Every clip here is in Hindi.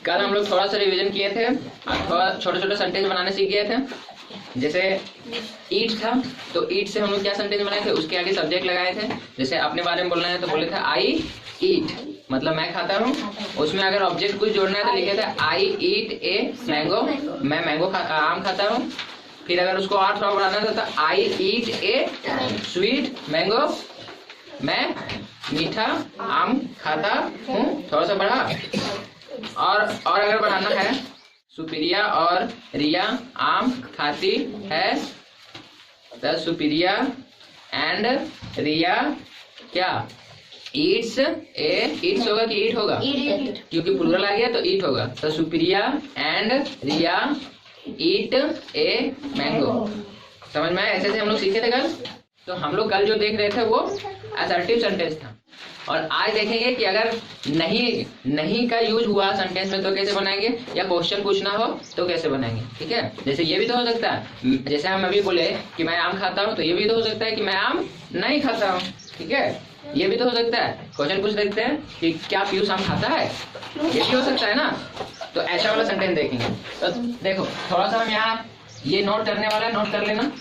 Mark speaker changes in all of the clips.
Speaker 1: कल हम लोग थोड़ा सा रिवीजन किए थे, थोड़ा छोटे छोटे सेंटेंस बनाने सीख गए थे। जैसे ईट था, तो ईट से हम लोग क्या सेंटेंस बनाए थे, उसके आगे सब्जेक्ट लगाए थे। जैसे अपने बारे में बोलना है तो बोले थे आई ईट, मतलब मैं खाता हूँ। उसमें अगर ऑब्जेक्ट कुछ जोड़ना है तो लिखे थे आई ईट ए मैंगो, मैं आम खाता हूँ। फिर अगर उसको और थोड़ा बढ़ाना था तो आई ईट ए स्वीट मैंगो, मैं मीठा आम खाता हूँ, थोड़ा सा बढ़ा। और अगर बढ़ाना है सुप्रिया और रिया आम खाती है, तो सुप्रिया एंड रिया क्या ईट्स ए, ईट्स होगा कि ईट होगा, क्योंकि प्लूरल आ गया तो ईट होगा। तो Supriya and Riya eat a mango. समझ में आया? ऐसे हम लोग सीखे थे कल। तो हम लोग कल जो देख रहे थे वो असर्टिव सेंटेंस था, और आज देखेंगे कि अगर नहीं का यूज हुआ सेंटेंस में तो कैसे बनाएंगे, या क्वेश्चन पूछना हो तो कैसे बनाएंगे। ठीक है, जैसे ये भी तो हो सकता है, जैसे हम अभी बोले कि मैं आम खाता हूँ, तो ये भी तो हो सकता है कि मैं आम नहीं खाता हूँ। ठीक है, ये भी तो हो सकता है। क्वेश्चन पूछ सकते हैं कि क्या पीयूष आम खाता है, ये भी हो सकता है ना। तो ऐसा वाला सेंटेंस देखेंगे। तो देखो थोड़ा सा हम यहाँ ये नोट करने वाला है, नोट कर लेना।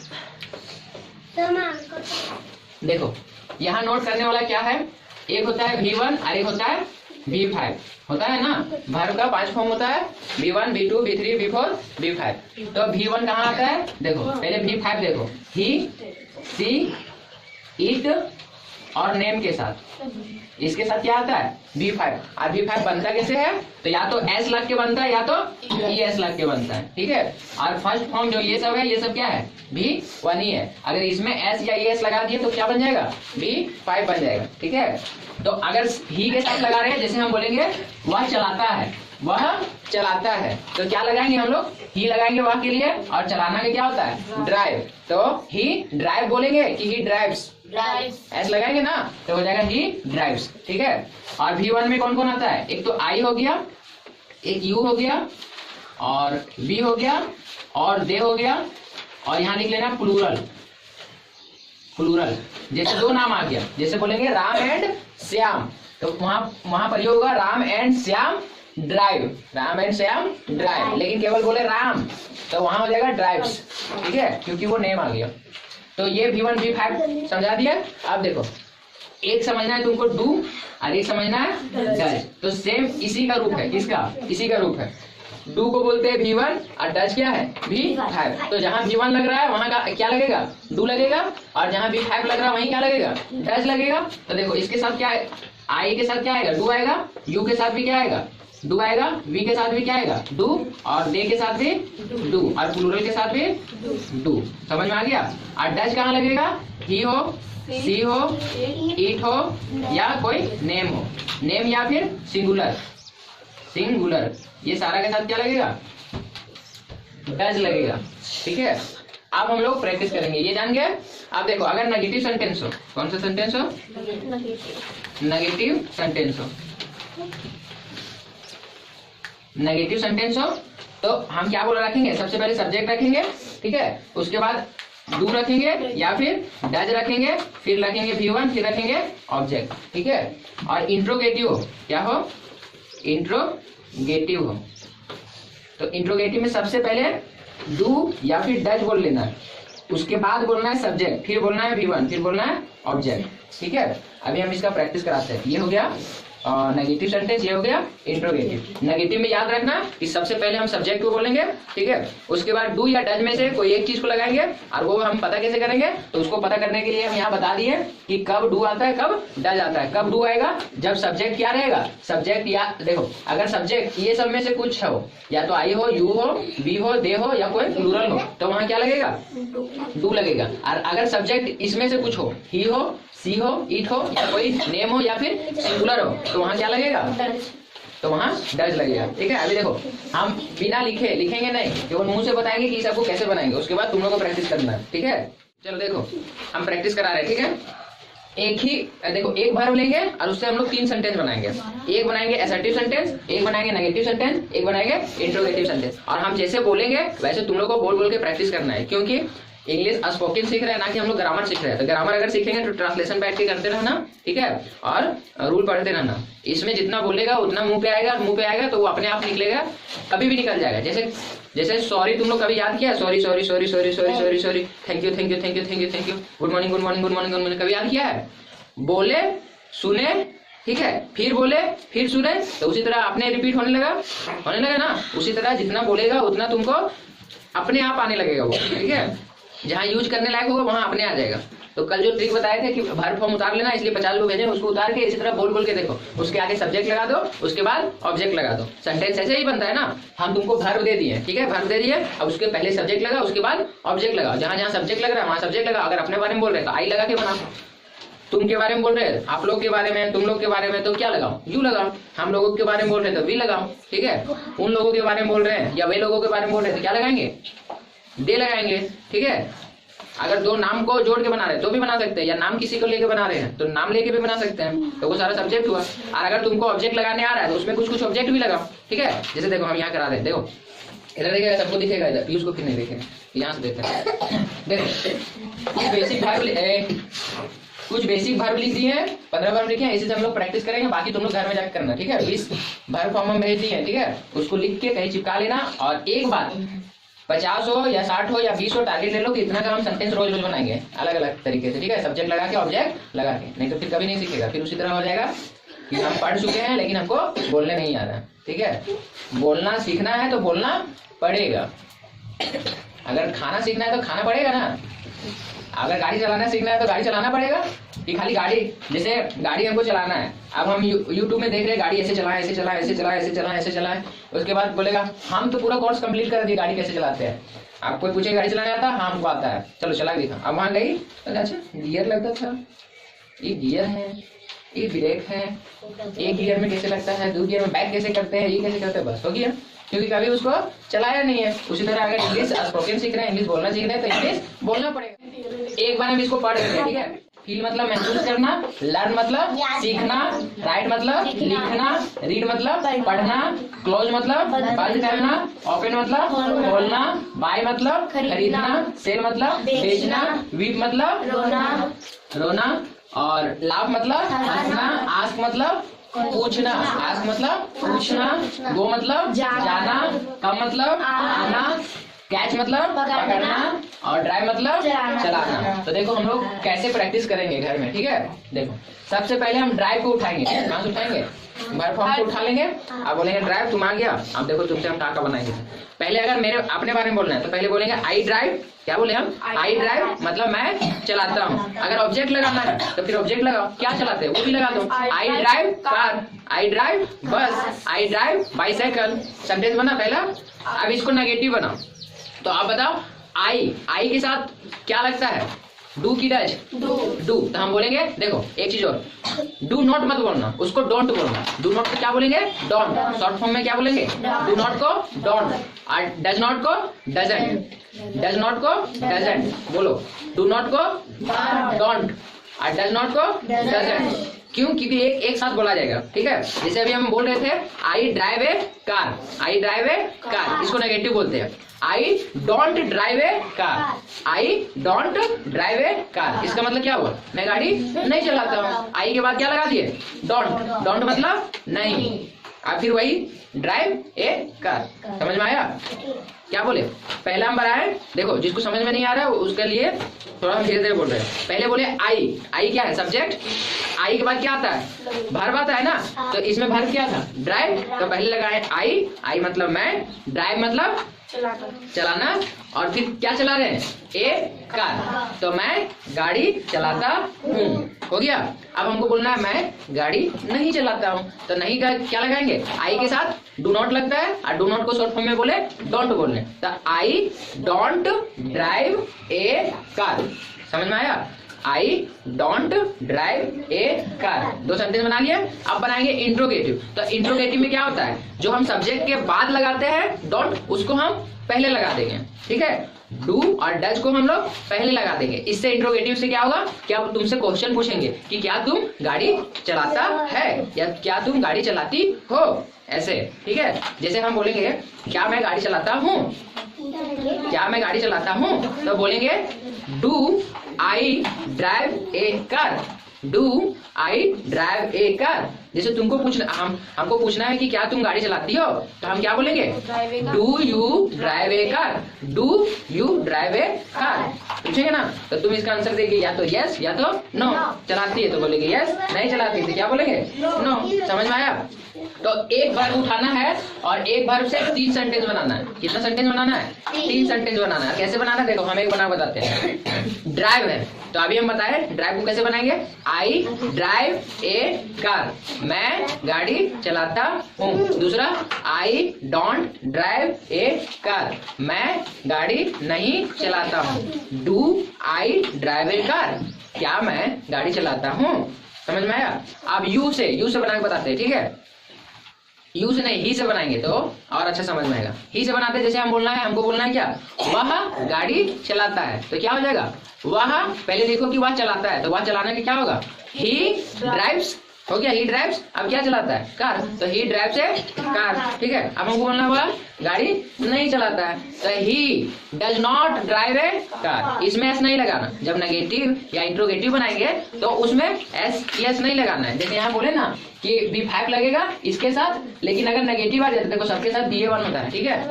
Speaker 1: देखो यहाँ नोट करने वाला क्या है, एक होता है V1 और एक होता है V5, होता है ना। वर्ब का 5 फॉर्म होता है, V1 V2 V3 V4 V5। तो V1 कहाँ आता है, देखो पहले V5 देखो, ही सी इट और नेम के साथ, इसके साथ क्या आता है V5। और V5 बनता कैसे है, तो या तो S लग के बनता है या तो ES लग के बनता है। ठीक है, और फर्स्ट फॉर्म जो ये सब है, ये सब क्या है V1 ही है। अगर इसमें S या ES लगा दिए तो क्या बन जाएगा V5 बन जाएगा। ठीक है, तो अगर ही के साथ लगा रहे हैं, जैसे हम बोलेंगे वह चलाता है, वह चलाता है, तो क्या लगाएंगे हम लोग, ही लगाएंगे वह के लिए। और चलाना का क्या होता है ड्राइव, तो ही ड्राइव बोलेंगे कि ही ड्राइव्स, ऐसे लगाएंगे ना, तो हो जाएगा ही ड्राइव्स। ठीक है, और V1 में कौन कौन आता है, एक तो आई हो गया, एक यू हो गया, और बी हो गया, और दे हो गया, और यहाँ लिख लेना प्लूरल। प्लूरल जैसे दो नाम आ गया, जैसे बोलेंगे राम एंड श्याम, तो वहां पर ये होगा Ram and Shyam drive, Ram and Shyam drive. लेकिन केवल बोले राम तो वहां हो जाएगा ड्राइव्स। ठीक है, क्योंकि वो नेम आ गया। तो ये V1 V5 समझा दिया। अब देखो एक समझना है तुमको डू, और एक समझना है डज। तो सेम इसी का रूप है, किसका, इसी का रूप है। डू को बोलते हैं V1 और डज क्या है V5। तो जहां V1 लग रहा है वहां का क्या लगेगा, डू लगेगा, और जहां V5 लग रहा है वहीं क्या लगेगा, डज लगेगा। तो देखो इसके साथ क्या है, आई के साथ क्या आएगा डू आएगा, यू के साथ भी क्या आएगा डू आएगा, वी के साथ भी क्या आएगा डू, और दे के साथ भी डू, और प्लूरल के साथ भी डू। समझ में आ गया। और डज कहाँ लगेगा, ही हो, सी हो, इट हो, या कोई नेम हो, नेम या फिर सिंगुलर, सिंगुलर, ये सारा के साथ क्या लगेगा डज लगेगा। ठीक है, अब हम लोग प्रैक्टिस करेंगे, ये जान गए। अब देखो अगर नेगेटिव सेंटेंस हो, कौन सा सेंटेंस हो, नेगेटिव सेंटेंस हो, नेगेटिव सेंटेंस हो, तो हम क्या बोल रखेंगे, सबसे पहले सब्जेक्ट रखेंगे। ठीक है, उसके बाद डू रखेंगे या फिर डज रखेंगे, फिर रखेंगे V1, फिर रखेंगे ऑब्जेक्ट। ठीक है, और इंट्रोगेटिव हो, क्या हो, इंट्रोगेटिव हो। तो इंट्रोगेटिव में सबसे पहले डू या फिर डज बोल लेना है, उसके बाद बोलना है सब्जेक्ट, फिर बोलना है V1, फिर बोलना है ऑब्जेक्ट। ठीक है, अभी हम इसका प्रैक्टिस कराते हैं। ये हो गया नेगेटिव सेंटेंस, ये हो गया इंट्रोगेटिव। नेगेटिव में याद रखना कि सबसे पहले हम सब्जेक्ट को बोलेंगे। ठीक है, उसके बाद डू या डज में से कोई एक चीज को लगाएंगे, और वो हम पता कैसे करेंगे, तो उसको पता करने के लिए हम यहाँ बता दिए कि कब डू आता है, कब डज आता है। कब डू आएगा, जब सब्जेक्ट क्या रहेगा, सब्जेक्ट या देखो अगर सब्जेक्ट ये सब में से कुछ हो, या तो आई हो, यू हो, बी हो, दे हो, या कोई प्लूरल हो, तो वहां क्या लगेगा डू लगेगा। और अगर सब्जेक्ट इसमें से कुछ हो, ही हो, सी हो, इट हो, या कोई नेम हो, या फिर सिंगुलर हो, तो वहां क्या लगेगा, तो वहां डज लगेगा। ठीक है, अभी देखो हम बिना लिखेंगे नहीं, केवल मुंह से बताएंगे कि सबको कैसे बनाएंगे, उसके बाद तुम लोग को प्रैक्टिस करना है। ठीक है, चलो देखो हम प्रैक्टिस करा रहे हैं। ठीक है, एक ही देखो एक वर्ब लेंगे और उससे हम लोग 3 सेंटेंस बनाएंगे। एक बनाएंगे असर्टिव सेंटेंस, एक बनाएंगे नेगेटिव सेंटेंस, एक बनाएंगे इंट्रोगेटिव सेंटेंस। और हम जैसे बोलेंगे वैसे तुम लोग को बोल बोल के प्रैक्टिस करना है, क्योंकि इंग्लिश स्पोकन सीख रहे हैं, ना कि हम लोग ग्रामर सीख रहे हैं। तो ग्रामर अगर सीखेंगे तो ट्रांसलेशन बैठ के करते रहना, ठीक है, और रूल पढ़ते रहना। इसमें जितना बोलेगा उतना मुंह पे आएगा तो वो अपने आप निकलेगा, कभी भी निकल जाएगा। जैसे सॉरी तुम लोग कभी याद किया? Sorry sorry sorry sorry sorry sorry sorry, thank you thank you thank you thank you thank you, good morning good morning good morning good morning, कभी याद किया है? बोले, सुने, ठीक है, फिर बोले, फिर सुने, तो उसी तरह अपने रिपीट होने लगा ना। उसी तरह जितना बोलेगा उतना तुमको अपने आप आने लगेगा वो, ठीक है। जहाँ यूज करने लायक होगा वहां अपने आ जाएगा। तो कल जो ट्रिक बताए थे कि वर्ब फॉर्म उतार लेना, इसलिए 50 लोग भेजे, उसको उतार के इसी तरह बोल के देखो। उसके आगे सब्जेक्ट लगा दो, उसके बाद ऑब्जेक्ट लगा दो। सेंटेंस ऐसे ही बनता है ना। हम तुमको वर्ब दे दिए, ठीक है, वर्ब दे दिए, अब उसके पहले सब्जेक्ट लगा, उसके बाद ऑब्जेक्ट लगा। जहाँ जहाँ सब्जेक्ट लग रहा है वहाँ सब्जेक्ट लगा। अगर अपने बारे में बोल रहे हैं तो आई लगा के बना। तुम के बारे में बोल रहे हैं, आप लोग के बारे में, तुम लोग के बारे में, तो क्या लगाओ? यू लगाओ। हम लोगों के बारे में बोल रहे हैं तो वी लगाओ, ठीक है। उन लोगों के बारे में बोल रहे हैं या वे लोगों के बारे में बोल रहे हैं तो क्या लगाएंगे? दे लगाएंगे, ठीक है। अगर दो नाम को जोड़ के बना रहे हैं तो भी बना सकते हैं, या नाम किसी को लेके बना रहे हैं तो नाम लेके भी बना सकते हैं। तो वो सारा सब्जेक्ट हुआ। और अगर तुमको ऑब्जेक्ट लगाने आ रहा है तो उसमें कुछ ऑब्जेक्ट भी लगाओ, ठीक है। जैसे देखो हम यहाँ करा रहे हैं, देखो इधर देखिएगा, सबको दिखेगा इधर, उसको फिर नहीं देखेंगे, यहाँ से देखते हैं। देखो कुछ बेसिक वर्ब लिख दिए हैं, 15 वर्ब लिखे हैं, इसी से हम लोग प्रैक्टिस करेंगे। बाकी तुम लोग घर में जाकर करना, ठीक है। 20 वर्ब फॉर्म में भेज दिए हैं, ठीक है। उसको लिख के कहीं चिपका लेना, और एक बार 50 हो या 60 हो या 20 हो टारगेट ले लो कि इतना का हम सेंटेंस रोज बनाएंगे अलग अलग तरीके से, ठीक है। सब्जेक्ट लगा के, ऑब्जेक्ट लगा के, नहीं तो फिर कभी नहीं सीखेगा। फिर उसी तरह हो जाएगा कि हम पढ़ चुके हैं लेकिन हमको बोलने नहीं आ रहा, ठीक है। बोलना सीखना है तो बोलना पड़ेगा। अगर खाना सीखना है तो खाना पड़ेगा ना। अगर गाड़ी चलाना सीखना है तो गाड़ी चलाना पड़ेगा। कि खाली गाड़ी, जैसे गाड़ी हमको चलाना है, अब हम YouTube में देख रहे हैं गाड़ी ऐसे चलाएं, ऐसे चलाएं, ऐसे चलाएं, ऐसे चलाएं, ऐसे चलाएं। उसके बाद बोलेगा हम तो पूरा कोर्स कंप्लीट कर दिए गाड़ी कैसे चलाते हैं। आप कोई पूछे गाड़ी चलाने आता? हाँ हमको आता है, चलो चला दिखा। अब वहाँ गई, अच्छा गियर लगता था, ये गियर है, ये ब्रेक है, एक गियर में कैसे लगता है, 2 गियर में बैक कैसे करते हैं, ये कैसे करते हैं, बस हो गया। क्योंकि कभी उसको चलाया नहीं है। उसी तरह अगर इंग्लिश स्पोकन सीख रहे हैं, इंग्लिश बोलना सीख रहे हैं, तो इंग्लिश बोलना पड़ेगा। एक बार हम इसको पढ़ लेते हैं, ठीक है। फील मतलब महसूस करना, लर्न मतलब सीखना, राइट मतलब लिखना, रीड मतलब पढ़ना, क्लोज मतलब बंद करना, ओपन मतलब खोलना, बाय मतलब खरीदना, सेल मतलब बेचना, वीप मतलब रोना, और लाभ मतलब हंसना, आस्क मतलब पूछना, आस्क मतलब पूछना, गो मतलब जाना, कम मतलब आना, कैच मतलब पकड़ना, और ड्राइव मतलब चलाना। तो देखो हम लोग कैसे प्रैक्टिस करेंगे घर में, ठीक है। देखो सबसे पहले हम ड्राइव को उठाएंगे। कहाँ से उठाएंगे? वर्ब फॉर्म को उठा लेंगे। आप बोलेंगे ड्राइव, तुम आ गया। अब देखो तुमसे हम टाका बनाएंगे। पहले अगर मेरे अपने बारे में बोलना है तो पहले बोलेंगे आई ड्राइव। क्या बोले हम? आई ड्राइव मतलब मैं चलाता हूँ। अगर ऑब्जेक्ट लगाना है तो फिर ऑब्जेक्ट लगाओ, क्या चलाते हैं वो भी लगा दो। I drive car, I drive बस, आई ड्राइव बाइसाइकिल। सेंटेंस बना पहला। अब इसको नेगेटिव बनाओ। तो आप बताओ आई के साथ क्या लगता है? डू की डज डू। तो हम बोलेंगे, देखो एक चीज और, डू नॉट मत बोलना, उसको डोंट बोलना। डू नॉट को क्या बोलेंगे? डोंट। शॉर्ट फॉर्म में क्या बोलेंगे? डू नॉट को डोंट, और डज नॉट को डजंट, डज नॉट को डजंट बोलो, डू नॉट को डोंट, और डज नॉट को डजंट। क्यों? क्योंकि एक साथ बोला जाएगा, ठीक है। जैसे अभी हम बोल रहे थे I drive A car, I drive A car, इसको नेगेटिव बोलते हैं। I don't drive A car, I don't drive A car, इसका मतलब क्या हुआ? मैं गाड़ी नहीं चलाता हूँ। आई के बाद क्या लगा दिए? डोंट। डोंट मतलब नहीं, और फिर वही ड्राइव ए कार। समझ में आया? क्या बोले? पहला हम बनाए, देखो जिसको समझ में नहीं आ रहा है उसके लिए थोड़ा हम धीरे धीरे बोल रहे हैं। पहले बोले आई क्या है? सब्जेक्ट। आई के बाद क्या आता है? वर्ब आता है ना। तो इसमें वर्ब क्या था? ड्राइव। तो पहले लगाए आई मतलब मैं, ड्राइव मतलब चलाना, और फिर क्या चला रहे हैं? ए कार। तो मैं गाड़ी चलाता हूँ, हो गया। अब हमको बोलना है मैं गाड़ी नहीं चलाता हूँ। तो नहीं का क्या लगाएंगे? आई के साथ डू नॉट लगता है, और डू नॉट को शॉर्ट फॉर्म में बोले डोंट बोलने। तो I don't drive A car. समझ में आया? I don't drive A car. 2 sentence बना लिए। अब बनाएंगे इंट्रोगेटिव। तो इंट्रोगेटिव में क्या होता है? जो हम सब्जेक्ट के बाद लगाते हैं डोंट, उसको हम पहले लगा देंगे, ठीक है। डू और डज को हम लोग पहले लगा देंगे। इससे इंट्रोगेटिव से क्या होगा, क्या तुमसे क्वेश्चन पूछेंगे कि क्या तुम गाड़ी चलाता है या क्या तुम गाड़ी चलाती हो, ऐसे, ठीक है। जैसे हम बोलेंगे क्या मैं गाड़ी चलाता हूँ, क्या मैं गाड़ी चलाता हूँ, तो बोलेंगे do I drive A car, do I drive A car. जैसे तुमको पूछना, हमको पूछना है कि क्या तुम गाड़ी चलाती हो, तो हम क्या बोलेंगे, do you drive A car, do you drive A car, पूछेंगे ना। तो तुम इसका आंसर देंगे या तो यस या तो नो। चलाती है तो बोलेंगे यस, नहीं चलाती तो क्या बोलेंगे, नो। समझ में आया। तो एक वर्ब उठाना है और एक वर्ब से 3 सेंटेंस बनाना है। कितना सेंटेंस बनाना है, 3 सेंटेंस बनाना है। कैसे बनाना है देखो, हम एक बना बताते हैं। ड्राइव है तो अभी हम बताए ड्राइव को कैसे बनाएंगे, आई ड्राइव ए कार, मैं गाड़ी चलाता हूँ। दूसरा, I don't drive A car, मैं गाड़ी नहीं चलाता हूँ। Do I drive A car, क्या मैं गाड़ी चलाता हूँ। समझ में आया। अब यू से बना के बताते हैं, ठीक है। यू से नहीं, ही से बनाएंगे तो और अच्छा समझ में आएगा। ही से बनाते हैं, जैसे हम बोलना है, हमको बोलना है क्या, वह गाड़ी चलाता है, तो क्या हो जाएगा, वह, पहले देखो कि वह चलाता है, तो वह चलाने का क्या होगा, ही ड्राइव्स, हो गया, ही ड्राइव्स। अब क्या चलाता है, कार, तो ही ड्राइव्स है कार, ठीक है। अब हमको बोलना हुआ गाड़ी नहीं चलाता है, तो he does not drive A car. इसमें एस नहीं लगाना, जब नेगेटिव या इंट्रोगेटिव बनाएंगे तो उसमें एस नहीं लगाना है। जैसे यहाँ बोले ना कि B5 लगेगा इसके साथ, लेकिन अगर नेगेटिव आ जाए तो देखो सबके साथ BA1 होता है, ठीक है।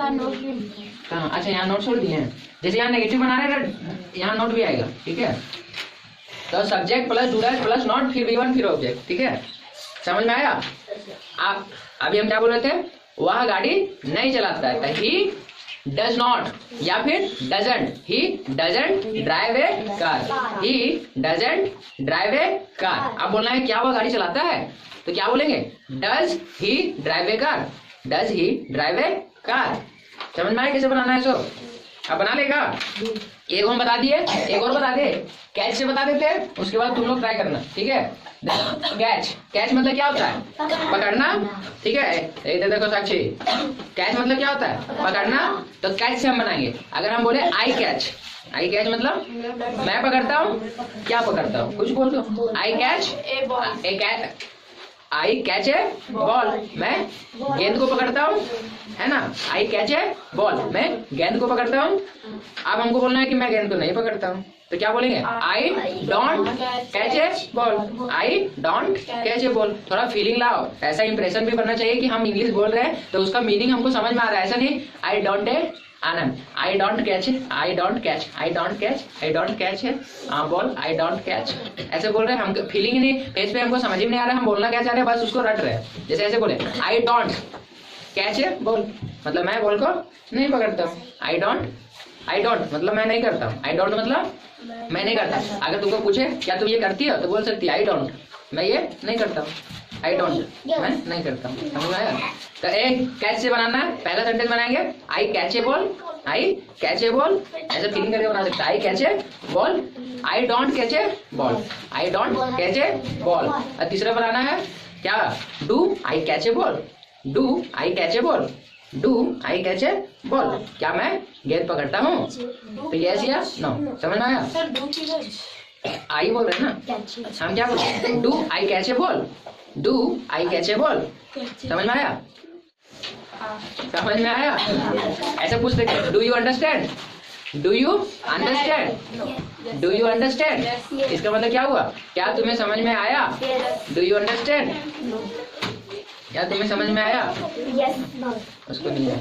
Speaker 1: हाँ, अच्छा यहाँ नोट छोड़ दिए हैं। जैसे यहाँ नेगेटिव बना रहे हैं, यहाँ नोट भी आएगा, ठीक है। तो subject plus do dash plus not फिर B1 फिर ऑब्जेक्ट, ठीक है। समझ में आया। आप अभी हम क्या बोल रहे थे, वह गाड़ी नहीं चलाता है, ही डज नॉट या फिर doesn't, he doesn't drive A car, he doesn't drive A car. अब बोलना है क्या वह गाड़ी चलाता है, तो क्या बोलेंगे, does he drive A car, does he drive A car. समझ में आया कैसे बनाना है। सो अब बना लेगा। एक हम बता दिए, एक और बता दे, कैच से बता देते हैं, उसके बाद तुम लोग ट्राई करना, ठीक है। कैच, कैच मतलब क्या होता है, पकड़ना, ठीक है। देखो साक्षी, कैच मतलब क्या होता है, पकड़ना। तो कैच से हम बनाएंगे। अगर हम बोले आई कैच, आई कैच मतलब मैं पकड़ता हूँ, क्या पकड़ता हूँ, कुछ बोल दो। I catch a catch, I catch a ball, मैं गेंद को पकड़ता हूँ, है ना। आई कैच ए बॉल, मैं गेंद को पकड़ता हूँ। अब हमको बोलना है कि मैं गेंद को नहीं पकड़ता हूँ, तो क्या बोलेंगे, I don't catch a ball, I don't catch a ball. थोड़ा फीलिंग लाओ, ऐसा इंप्रेशन भी बनना चाहिए कि हम इंग्लिश बोल रहे हैं तो उसका मीनिंग हमको समझ में आ रहा है। ऐसा नहीं I don't A Anand, I don't catch, I don't catch, I don't catch, I don't catch है बॉल, आई डोंट कैच, ऐसे बोल रहे हैं। हम फीलिंग ही नहीं, फेस पे हमको समझ ही नहीं आ रहा है हम बोलना क्या चाह रहे हैं, बस उसको रट रहे हैं। जैसे ऐसे बोले आई डोंट कैच है बॉल, मतलब मैं बॉल को नहीं पकड़ता हूँ। आई डोंट मतलब मैं नहीं करता हूँ, आई डोंट मतलब मैं नहीं करता। अगर तुमको पूछे क्या तुम ये करती हो, तो बोल सकती है आई डोंट, मैं ये नहीं करता हूँ, आई डोंट मैं नहीं करता हूँ। समझ आया। तो एक कैच से बनाना है, पहला सेंटेंस बनाएंगे I catch a ball, I catch a ball, ऐसे फीलिंग करके बना सकते हैं। I catch a ball, I don't catch a ball, I don't catch a ball. और तीसरा बनाना है क्या, do I catch a ball, do I catch a ball, do I catch a ball, क्या मैं गेंद पकड़ता हूँ। तो यस या नो, समझ में आया। आई बोल रहे हैं ना, हम क्या बोल रहे हैं, do I catch a ball, do I catch a ball. समझ में आया, समझ में आया। ऐसे पूछ सकते, do you understand, do you understand, do you understand. इसका मतलब क्या हुआ, क्या तुम्हें समझ में आया, डू यू अंडरस्टैंड, क्या तुम्हें समझ में आया। उसको नहीं आया।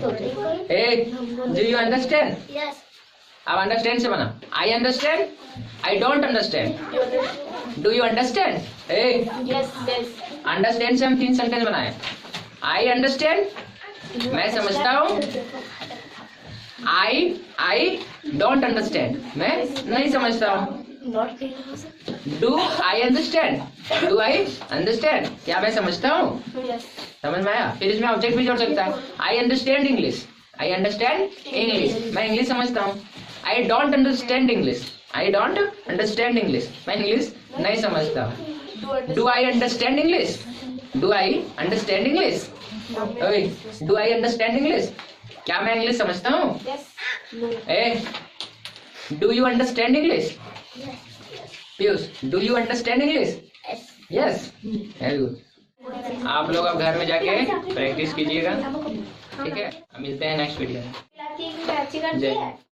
Speaker 1: डू यू अंडरस्टैंड, अब अंडरस्टैंड से बना, I understand, I don't understand, do you understand. Understand से हम 3 सेंटेंस बनाए। आई अंडरस्टैंड, मैं समझता हूँ। आई डोंट अंडरस्टैंड, मैं नहीं समझता हूँ। Do I understand, do I understand, क्या मैं समझता हूँ। समझ में आया। फिर इसमें ऑब्जेक्ट भी जोड़ सकता है। I understand English, I understand English, मैं इंग्लिश समझता हूँ। I don't understand English, I don't understand English, मैं इंग्लिश नहीं समझता। Do I understand English, do I understand English, do I understand English, क्या मैं इंग्लिश समझता हूँ?
Speaker 2: Yes. No.
Speaker 1: A, do you understand English? Piyush, do you understand English?
Speaker 2: Yes.
Speaker 1: Yes, very good. आप लोग अब घर में जाके प्रैक्टिस कीजिएगा, ठीक है? मिलते हैं नेक्स्ट वीडियो में।
Speaker 2: अच्छी करती है।